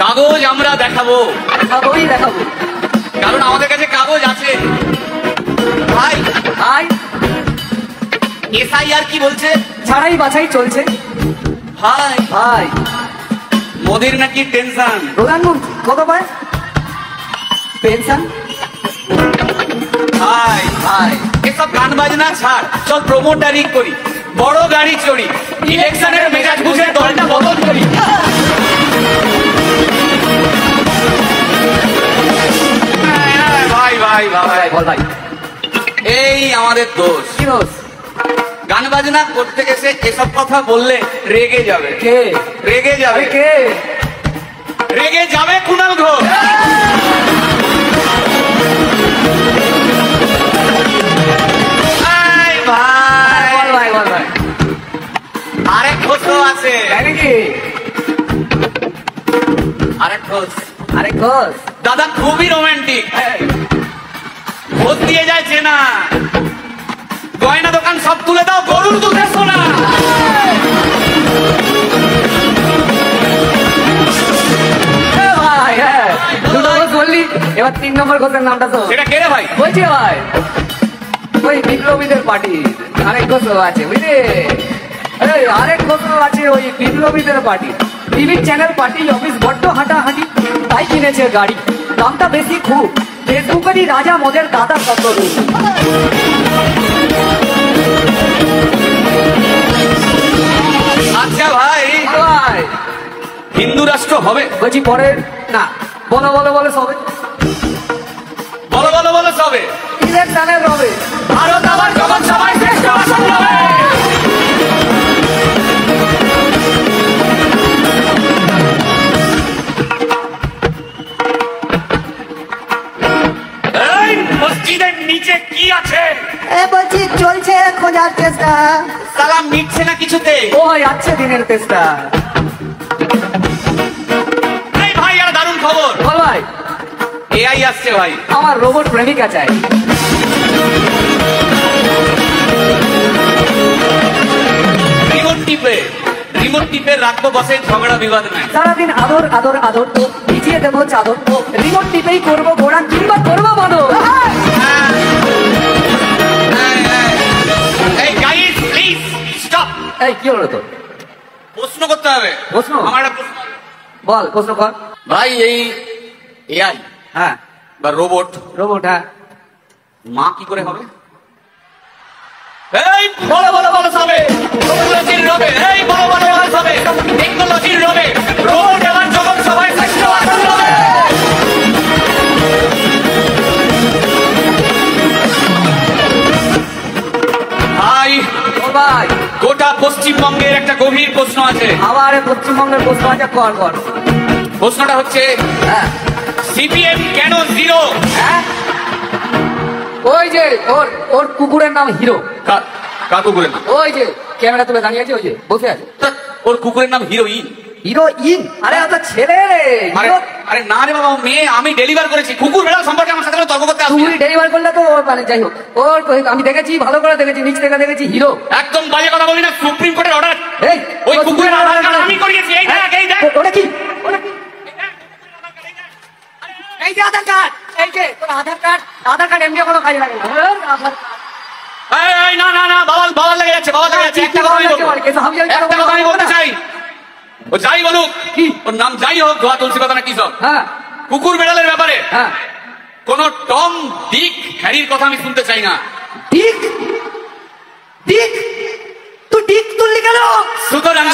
কাগজ আমরা দেখাবো, দেখাবোই দেখাবো, কারণ আমাদের কাছে কাগজ আছে। ভাই ভাই এসআইআর কি বলছে? ছাড়াই বাছাই চলছে। ভাই ভাই মোদির নাকি টেনশন। প্রধানমন্ত্রী কত পায় পেনশন? ভাই ভাই এসব গান বাজনা ছাড়, চল প্রমোটারি করি, বড় গাড়ি চড়ি, ইলেকশনের মেজাজ বুঝে দলটা বদল করি। ভাই ভাই ভাই বল ভাই, এই আমাদের দোষ। কি দোষ? গান বাজনা করতে গেছে এসব কথা বললে রেগে যাবে। কে রেগে যাবে? কে রেগে যাবে কুণাল ঘোষ। ভাই ভাই বল ভাই, বল ভাই। আরেক ঘোষ আছে। তাই নাকি? আরেক ঘোষ আরে ঘোষ দাদা খুবই রোমান্টিক, ভোট দিয়ে যায় চেনা, গয়না দোকান সব তুলে দাও, গরুর দুধে সোনা। ভাই, হ্যাঁ দুটো ঘোষ বললি, এবার 3 নম্বর ঘোষের নামটা তো সেটা কে রে ভাই? বলছি ভাই, ওই বিপ্লবীদের পার্টি আরেক ঘোষ আছে বুঝলি, আরেক ঘোষ আছে ওই বিপ্লবীদের party. TV channel party office বড্ড হাঁটাহাঁটি, তাই কিনেছে গাড়ি, দামটা বেশি খুব, ফেসবুকেরই রাজা মদের দাদা কত রূপ। আচ্ছা ভাই, ভাই হিন্দু রাষ্ট্র হবে? বলছি পরে না, বলো বলো বলো সবে, বলো বলো বলো সবে। ইলেকশনের হবে, ভারত আবার জগৎ সবাই শ্রেষ্ঠ আসন হবে। এই মসজিদের নিচে কি আছে? বলছি চলছে খোঁজার চেষ্টা, সালাম মিটছে না কিছুতে। ওই আছে দিনের চেষ্টা। এই ভাই আর দারুণ খবর, বল ভাই, এআই আসছে ভাই। আমার রোবট প্রেমিকা চাই। রিমোট টিপে রাখবো বসে, ঝগড়া বিবাদ নাই। সারাদিন আদর আদর আদর, তো ভিজিয়ে দেবো চাদর, তো রিমোট টিপেই করবো ঘোড়া কিংবা করবো বাঁদর। এই গাইস প্লিজ স্টপ। এই কি হলো তোর? প্রশ্ন করতে হবে। প্রশ্ন? আমার একটা প্রশ্ন। বল প্রশ্ন কর ভাই এই এআই হ্যাঁ, বা রোবট রোবট হ্যাঁ, মা কি করে হবে? এই বলো বলো বলো সবে, টেকনোলজির রবে, এই বলো বলো বলো সবে, টেকনোলজির রবে, রোবট এবার জগৎ সবাই শ্রেষ্ঠ আসন হবে। ভাই বল ভাই, গোটা পশ্চিমবঙ্গের একটা গভীর প্রশ্ন আছে। আবার পশ্চিমবঙ্গের প্রশ্ন আছে, কর কর। প্রশ্নটা হচ্ছে হ্যাঁ সিপিএম কেন জিরো? হ্যাঁ, ওই যে ওর ওর কুকুরের নাম হিরো। কাকু করে না, ওই যে ক্যামেরা তুলে দাঁড়িয়ে আছে, ওই যে বসে আছে। ওর কুকুরের নাম হিরোইন। হিরোইন? আরে ওটা ছেলে রে। আরে আরে না রে বাবা, মেয়ে। আমি ডেলিভার করেছি। কুকুর বেড়াল সম্পর্কে আমার সাথে তর্ক করতে আসবি না। তুই ডেলিভার করলে তো ওর মানে যাই হোক, ওর আমি দেখেছি, ভালো করে দেখেছি, নিচ থেকে দেখেছি হিরো। একদম বাজে কথা বলি না, সুপ্রিম কোর্টের অর্ডার। এই ওই কুকুরের আধার কার্ড আমি করিয়েছি। এই দেখ, এই দেখ, ওটা কি? ওটা কি? এই যে আধার কার্ড, এই যে তোর আধার কার্ড। আধার কার্ড এমনি কোনো কাজে লাগে না। আধার এই না না না, বাবার লেগে যাচ্ছে, বাবার লেগে যাচ্ছে। একটা কথা আমি বলবো, একটা কথা আমি বলতে চাই। ও যাই বলুক, কি? ওর নাম যাই হোক, ধোয়া তুলসী পাতা না কি সব, হ্যাঁ কুকুর বেড়ালের ব্যাপারে হ্যাঁ, কোন টম ডিক হ্যারির কথা আমি শুনতে চাই না। ঠিক ঠিক, তুই ঠিক তুললি কেন? সুতরাং